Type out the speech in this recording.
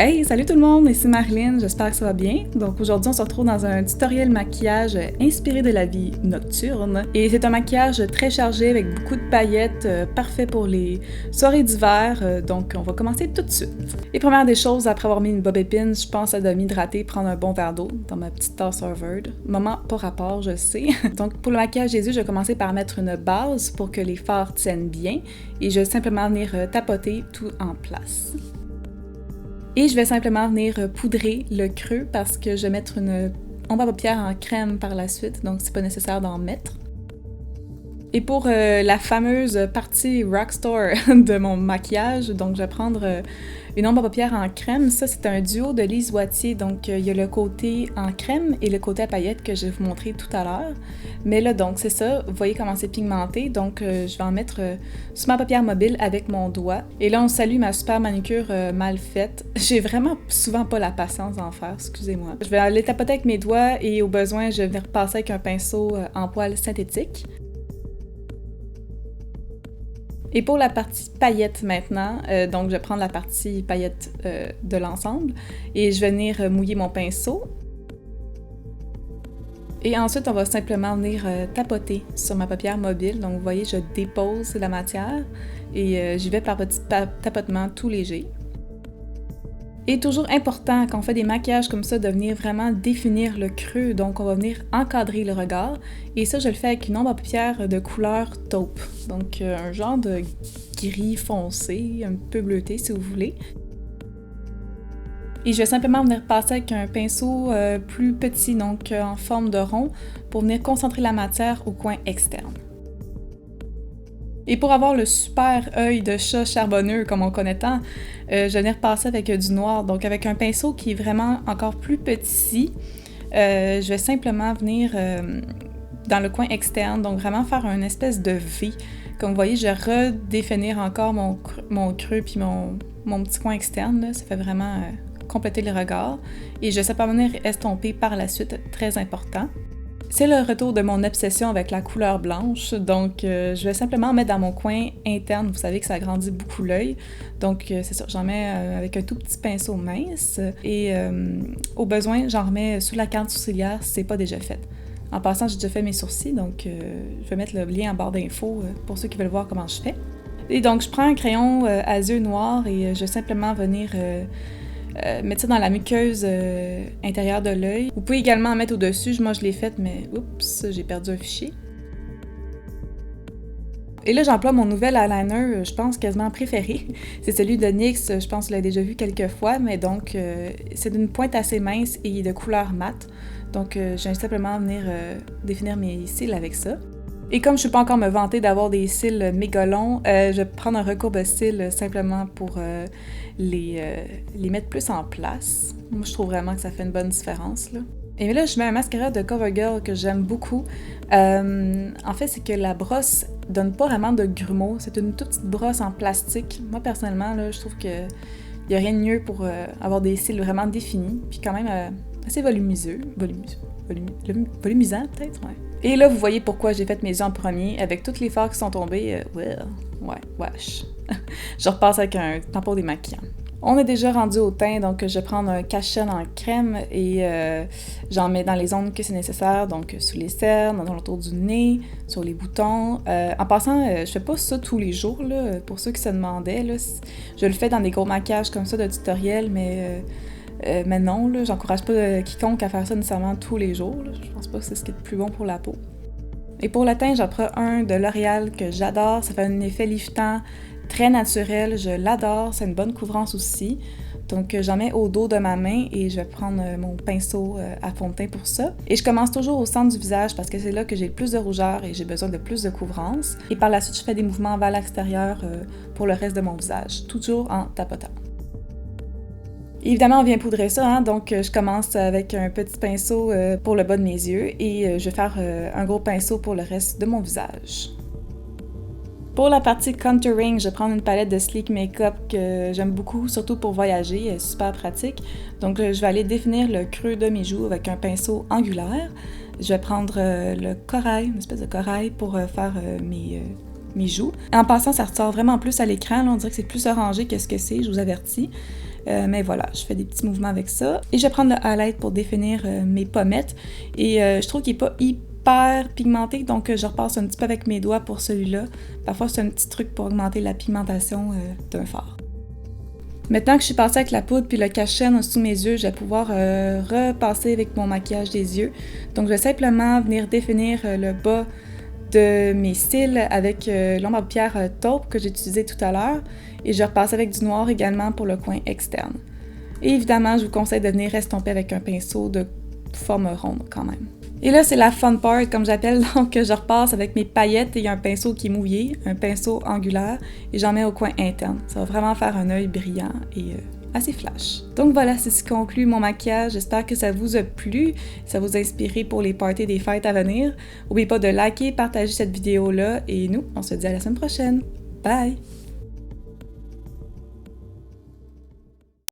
Hey, salut tout le monde, ici Marilyn, j'espère que ça va bien. Donc aujourd'hui, on se retrouve dans un tutoriel maquillage inspiré de la vie nocturne. Et c'est un maquillage très chargé avec beaucoup de paillettes, parfait pour les soirées d'hiver. Donc on va commencer tout de suite. Et première des choses, après avoir mis une bob épine, je pense à m'hydrater, prendre un bon verre d'eau dans ma petite tasse Harvard. Moment pas rapport, je sais. Donc pour le maquillage des yeux, je vais commencer par mettre une base pour que les fards tiennent bien. Et je vais simplement venir tapoter tout en place. Et je vais simplement venir poudrer le creux parce que je vais mettre une ombre à paupières en crème par la suite, donc c'est pas nécessaire d'en mettre. Et pour la fameuse partie Rockstar de mon maquillage, donc je vais prendre une ombre à paupières en crème. Ça, c'est un duo de Lise Wattier, donc il y a le côté en crème et le côté à paillettes que je vais vous montrer tout à l'heure. Mais là, donc, c'est ça, vous voyez comment c'est pigmenté, donc je vais en mettre sur ma paupière mobile avec mon doigt. Et là, on salue ma super manucure mal faite. J'ai vraiment souvent pas la patience d'en faire, excusez-moi. Je vais aller tapoter avec mes doigts et au besoin, je vais venir passer avec un pinceau en poil synthétique. Et pour la partie paillettes maintenant, donc je vais prendre la partie paillettes de l'ensemble et je vais venir mouiller mon pinceau. Et ensuite, on va simplement venir tapoter sur ma paupière mobile. Donc vous voyez, je dépose la matière et j'y vais par petits tapotements tout légers. Et toujours important, quand on fait des maquillages comme ça, de venir vraiment définir le creux. Donc, on va venir encadrer le regard. Et ça, je le fais avec une ombre à paupières de couleur taupe. Donc, un genre de gris foncé, un peu bleuté si vous voulez. Et je vais simplement venir passer avec un pinceau plus petit, donc en forme de rond, pour venir concentrer la matière au coin externe. Et pour avoir le super œil de chat charbonneux comme on connaît tant, je vais venir passer avec du noir. Donc avec un pinceau qui est vraiment encore plus petit, je vais simplement venir dans le coin externe, donc vraiment faire une espèce de V. Comme vous voyez, je vais redéfinir encore mon creux puis mon petit coin externe. Là. Ça fait vraiment compléter le regard. Et je vais simplement venir estomper par la suite, très important. C'est le retour de mon obsession avec la couleur blanche, donc je vais simplement mettre dans mon coin interne, vous savez que ça agrandit beaucoup l'œil, donc c'est ça, j'en mets avec un tout petit pinceau mince et au besoin, j'en remets sous la carte sourcilière si c'est pas déjà fait. En passant, j'ai déjà fait mes sourcils, donc je vais mettre le lien en barre d'infos pour ceux qui veulent voir comment je fais. Et donc je prends un crayon à yeux noirs et je vais simplement venir mettre ça dans la muqueuse intérieure de l'œil. Vous pouvez également en mettre au-dessus. Moi, je l'ai faite, mais oups, j'ai perdu un fichier. Et là, j'emploie mon nouvel eyeliner, je pense, quasiment préféré. C'est celui de NYX, je pense que vous l'avez déjà vu quelques fois, mais donc, c'est d'une pointe assez mince et de couleur mate. Donc, je viens simplement venir définir mes cils avec ça. Et comme je ne peux pas encore me vanter d'avoir des cils méga longs, je vais prendre un recourbe-cils simplement pour les mettre plus en place. Moi, je trouve vraiment que ça fait une bonne différence, là. Et là, je mets un mascara de CoverGirl que j'aime beaucoup. En fait, c'est que la brosse donne pas vraiment de grumeaux. C'est une toute petite brosse en plastique. Moi, personnellement, là, je trouve qu'il n'y a rien de mieux pour avoir des cils vraiment définis, puis quand même assez volumisant, peut-être, ouais. Et là, vous voyez pourquoi j'ai fait mes yeux en premier. Avec toutes les fards qui sont tombés, wesh. Je repasse avec un tampon démaquillant. On est déjà rendu au teint, donc je vais prendre un cache-cerne en crème et j'en mets dans les zones que c'est nécessaire, donc sous les cernes, dans l'entour du nez, sur les boutons. En passant, je fais pas ça tous les jours, là, pour ceux qui se demandaient. Là, je le fais dans des gros maquillages comme ça de tutoriel, mais non, là, j'encourage pas quiconque à faire ça nécessairement tous les jours. Là. Je pense pas que c'est ce qui est le plus bon pour la peau. Et pour le teint, j'en prends un de L'Oréal que j'adore. Ça fait un effet liftant, très naturel. Je l'adore. C'est une bonne couvrance aussi. Donc, j'en mets au dos de ma main et je vais prendre mon pinceau à fond de teint pour ça. Et je commence toujours au centre du visage parce que c'est là que j'ai le plus de rougeur et j'ai besoin de plus de couvrance. Et par la suite, je fais des mouvements vers l'extérieur pour le reste de mon visage, toujours en tapotant. Évidemment, on vient poudrer ça, hein? Donc je commence avec un petit pinceau pour le bas de mes yeux et je vais faire un gros pinceau pour le reste de mon visage. Pour la partie contouring, je vais prendre une palette de Sleek Makeup que j'aime beaucoup, surtout pour voyager, elle est super pratique. Donc je vais aller définir le creux de mes joues avec un pinceau angulaire. Je vais prendre le corail, une espèce de corail pour faire mes joues. En passant, ça ressort vraiment plus à l'écran, là, on dirait que c'est plus orangé que ce que c'est, je vous avertis. Mais voilà, je fais des petits mouvements avec ça. Et je vais prendre le highlight pour définir mes pommettes. Et je trouve qu'il n'est pas hyper pigmenté, donc je repasse un petit peu avec mes doigts pour celui-là. Parfois, c'est un petit truc pour augmenter la pigmentation d'un fard. Maintenant que je suis passée avec la poudre puis le cache-chaîne en dessous de mes yeux, je vais pouvoir repasser avec mon maquillage des yeux. Donc, je vais simplement venir définir le bas de mes cils avec l'ombre à paupières taupe que j'ai utilisé tout à l'heure. Et je repasse avec du noir également pour le coin externe. Et évidemment, je vous conseille de venir estomper avec un pinceau de forme ronde quand même. Et là, c'est la fun part, comme j'appelle, donc je repasse avec mes paillettes et il y a un pinceau qui est mouillé, un pinceau angulaire, et j'en mets au coin interne. Ça va vraiment faire un œil brillant et assez flash. Donc voilà, c'est ce qui conclut mon maquillage. J'espère que ça vous a plu, ça vous a inspiré pour les parties des fêtes à venir. N'oubliez pas de liker, partager cette vidéo-là, et nous, on se dit à la semaine prochaine. Bye!